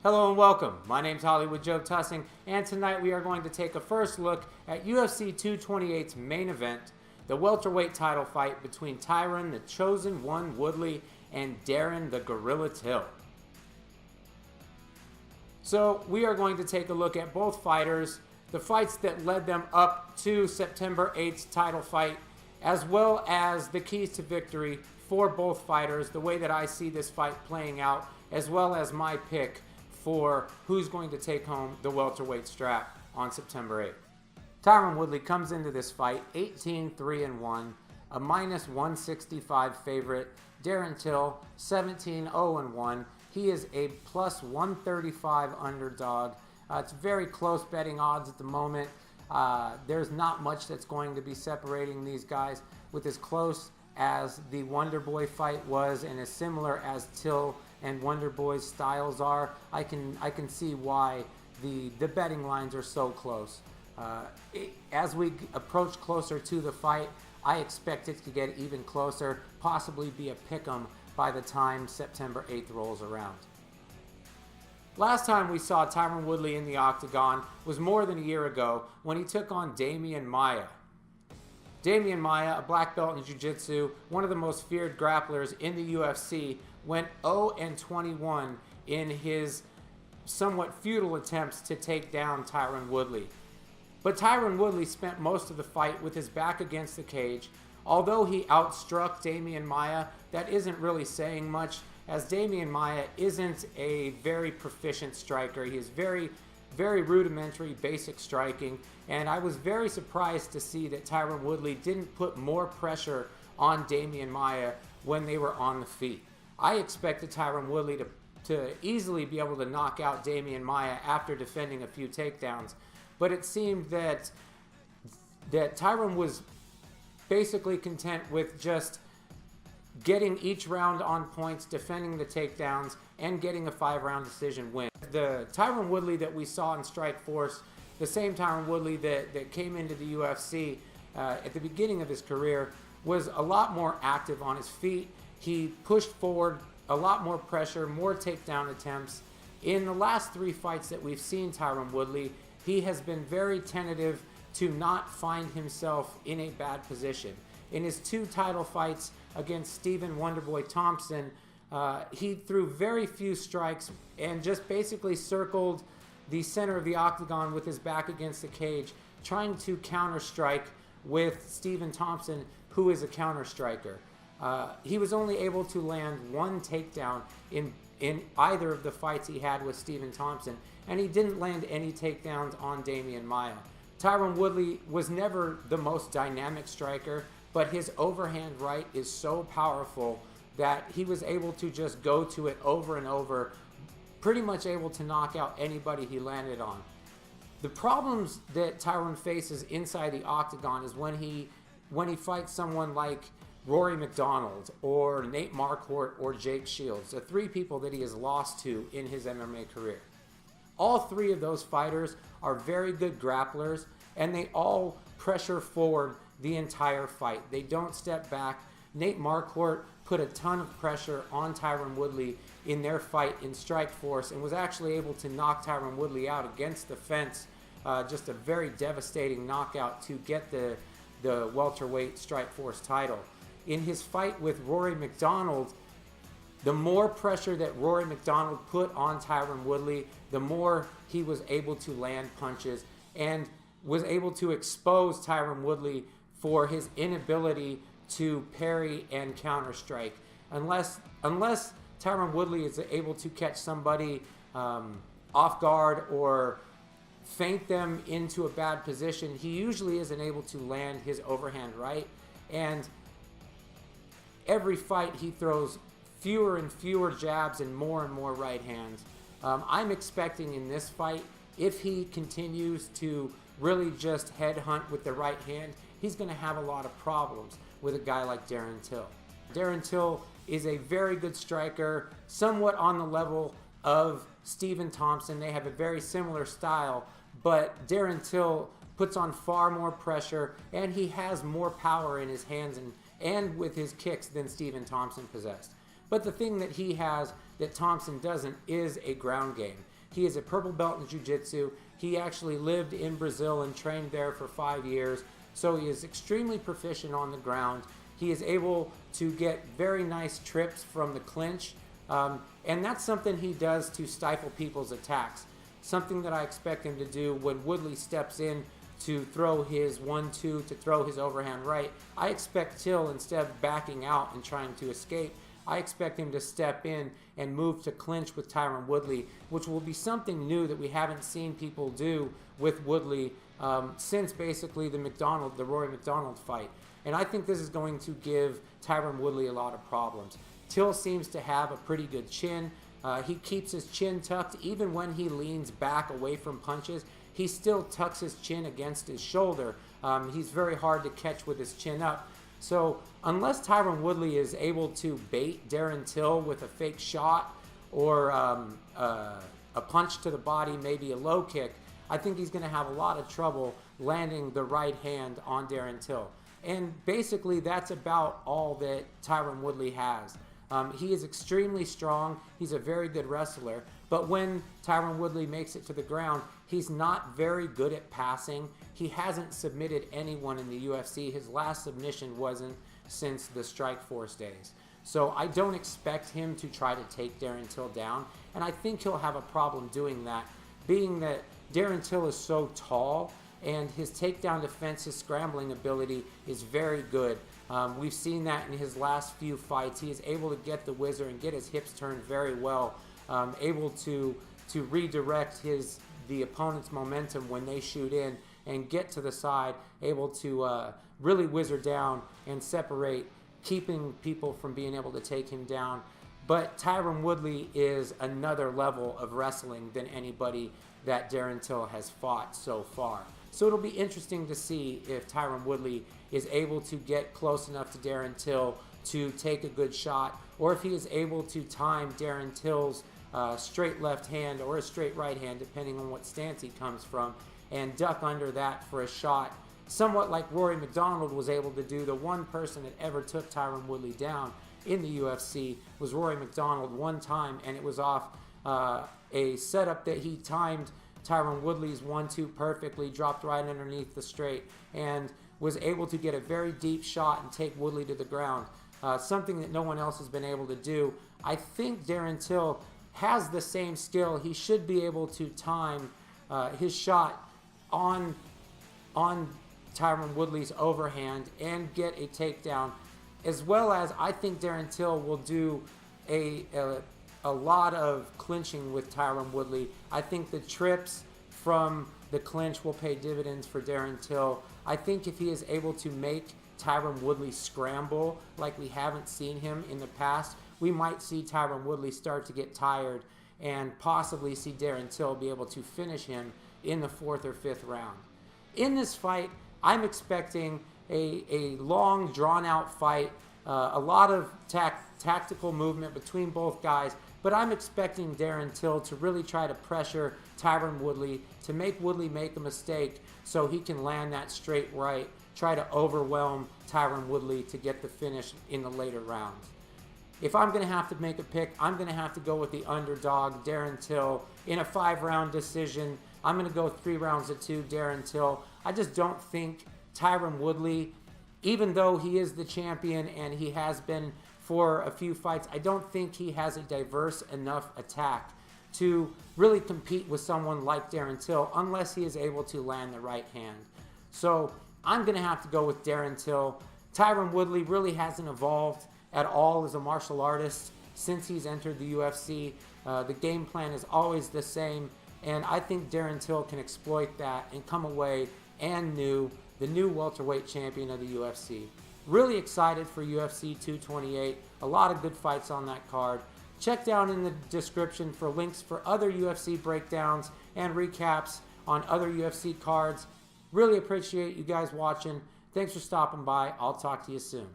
Hello and welcome. My name's Hollywood Joe Tussing, and tonight we are going to take a first look at UFC 228's main event, the welterweight title fight between Tyron the Chosen One Woodley and Darren the Gorilla Till. So we are going to take a look at both fighters, the fights that led them up to September 8th's title fight, as well as the keys to victory for both fighters, the way that I see this fight playing out, as well as my pick for who's going to take home the welterweight strap on September 8th. Tyron Woodley comes into this fight 18-3-1, a minus 165 favorite. Darren Till 17-0-1. He is a plus 135 underdog. It's very close betting odds at the moment. There's not much that's going to be separating these guys. With as close as the Wonder Boy fight was and as similar as Till and Wonder Boy's styles are, I can see why the betting lines are so close. As we approach closer to the fight, I expect it to get even closer, possibly be a pick'em by the time September 8th rolls around. Last time we saw Tyron Woodley in the Octagon was more than a year ago when he took on Demian Maia. Demian Maia, a black belt in Jiu-Jitsu, one of the most feared grapplers in the UFC, went 0-21 in his somewhat futile attempts to take down Tyron Woodley. But Tyron Woodley spent most of the fight with his back against the cage. Although he outstruck Demian Maia, that isn't really saying much, as Demian Maia isn't a very proficient striker. He is very rudimentary, basic striking, and I was very surprised to see that Tyron Woodley didn't put more pressure on Demian Maia when they were on the feet. I expected Tyron Woodley to easily be able to knock out Demian Maia after defending a few takedowns, but it seemed that Tyron was basically content with just getting each round on points, defending the takedowns, and getting a 5-round decision win. The Tyron Woodley that we saw in Strikeforce, the same Tyron Woodley that came into the UFC at the beginning of his career, was a lot more active on his feet. He pushed forward, a lot more pressure, more takedown attempts. In the last 3 fights that we've seen Tyron Woodley, he has been very tentative to not find himself in a bad position. In his 2 title fights against Stephen Wonderboy Thompson, he threw very few strikes and just basically circled the center of the octagon with his back against the cage, trying to counter strike with Stephen Thompson, who is a counter striker. He was only able to land 1 takedown in either of the fights he had with Stephen Thompson, and he didn't land any takedowns on Demian Maia. Tyron Woodley was never the most dynamic striker, but his overhand right is so powerful that he was able to just go to it over and over, pretty much able to knock out anybody he landed on. The problems that Tyron faces inside the octagon is when he fights someone like Rory McDonald or Nate Marquardt or Jake Shields, the 3 people that he has lost to in his MMA career. All 3 of those fighters are very good grapplers, and they all pressure forward the entire fight. They don't step back. Nate Marquardt put a ton of pressure on Tyron Woodley in their fight in Strikeforce and was actually able to knock Tyron Woodley out against the fence. Just a very devastating knockout to get the welterweight Strikeforce title. In his fight with Rory McDonald, the more pressure that Rory McDonald put on Tyron Woodley, the more he was able to land punches and was able to expose Tyron Woodley for his inability to parry and counter strike. Unless Tyron Woodley is able to catch somebody off guard or feint them into a bad position, he usually isn't able to land his overhand right. And every fight he throws fewer and fewer jabs and more right hands. I'm expecting in this fight, if he continues to really just headhunt with the right hand, he's going to have a lot of problems with a guy like Darren Till. Darren Till is a very good striker, somewhat on the level of Stephen Thompson. They have a very similar style, but Darren Till puts on far more pressure, and he has more power in his hands and with his kicks than Stephen Thompson possessed. But the thing that he has that Thompson doesn't is a ground game. He is a purple belt in jiu-jitsu. He actually lived in Brazil and trained there for 5 years. So he is extremely proficient on the ground. He is able to get very nice trips from the clinch. And that's something he does to stifle people's attacks. Something that I expect him to do when Woodley steps in to throw his 1-2, to throw his overhand right. I expect Till, instead of backing out and trying to escape, I expect him to step in and move to clinch with Tyron Woodley, which will be something new that we haven't seen people do with Woodley since basically the Rory McDonald fight. And I think this is going to give Tyron Woodley a lot of problems. Till seems to have a pretty good chin. He keeps his chin tucked. Even when he leans back away from punches, he still tucks his chin against his shoulder. He's very hard to catch with his chin up. So unless Tyron Woodley is able to bait Darren Till with a fake shot or a punch to the body, maybe a low kick, I think he's going to have a lot of trouble landing the right hand on Darren Till. And basically that's about all that Tyron Woodley has. He is extremely strong. He's a very good wrestler. But when Tyron Woodley makes it to the ground, he's not very good at passing. He hasn't submitted anyone in the UFC. His last submission wasn't since the Strikeforce days. So I don't expect him to try to take Darren Till down. And I think he'll have a problem doing that, being that Darren Till is so tall and his takedown defense, his scrambling ability is very good. We've seen that in his last few fights. He is able to get the whizzer and get his hips turned very well, able to redirect the opponent's momentum when they shoot in and get to the side, able to really whizzer down and separate, keeping people from being able to take him down. But Tyron Woodley is another level of wrestling than anybody that Darren Till has fought so far. So it'll be interesting to see if Tyron Woodley is able to get close enough to Darren Till to take a good shot, or if he is able to time Darren Till's straight left hand or a straight right hand, depending on what stance he comes from, and duck under that for a shot, somewhat like Rory McDonald was able to do. The one person that ever took Tyron Woodley down in the UFC was Rory McDonald one time, and it was off a setup that he timed Tyron Woodley's 1-2 perfectly, dropped right underneath the straight, and was able to get a very deep shot and take Woodley to the ground. Something that no one else has been able to do. I think Darren Till has the same skill. He should be able to time his shot on Tyron Woodley's overhand and get a takedown, as well as I think Darren Till will do a lot of clinching with Tyron Woodley. I think the trips from the clinch will pay dividends for Darren Till. I think if he is able to make Tyron Woodley scramble like we haven't seen him in the past, we might see Tyron Woodley start to get tired and possibly see Darren Till be able to finish him in the 4th or 5th round. In this fight, I'm expecting a long, drawn-out fight, a lot of tactical movement between both guys, but I'm expecting Darren Till to really try to pressure Tyron Woodley, to make Woodley make a mistake so he can land that straight right, try to overwhelm Tyron Woodley to get the finish in the later rounds. If I'm going to have to make a pick, I'm going to have to go with the underdog, Darren Till, in a 5-round decision. I'm going to go 3 rounds to 2, Darren Till. I just don't think Tyron Woodley, even though he is the champion and he has been for a few fights, I don't think he has a diverse enough attack to really compete with someone like Darren Till unless he is able to land the right hand. So I'm going to have to go with Darren Till. Tyron Woodley really hasn't evolved at all as a martial artist since he's entered the UFC. The game plan is always the same, and I think Darren Till can exploit that and come away the new welterweight champion of the UFC. Really excited for UFC 228. A lot of good fights on that card. Check down in the description for links for other UFC breakdowns and recaps on other UFC cards. Really appreciate you guys watching. Thanks for stopping by. I'll talk to you soon.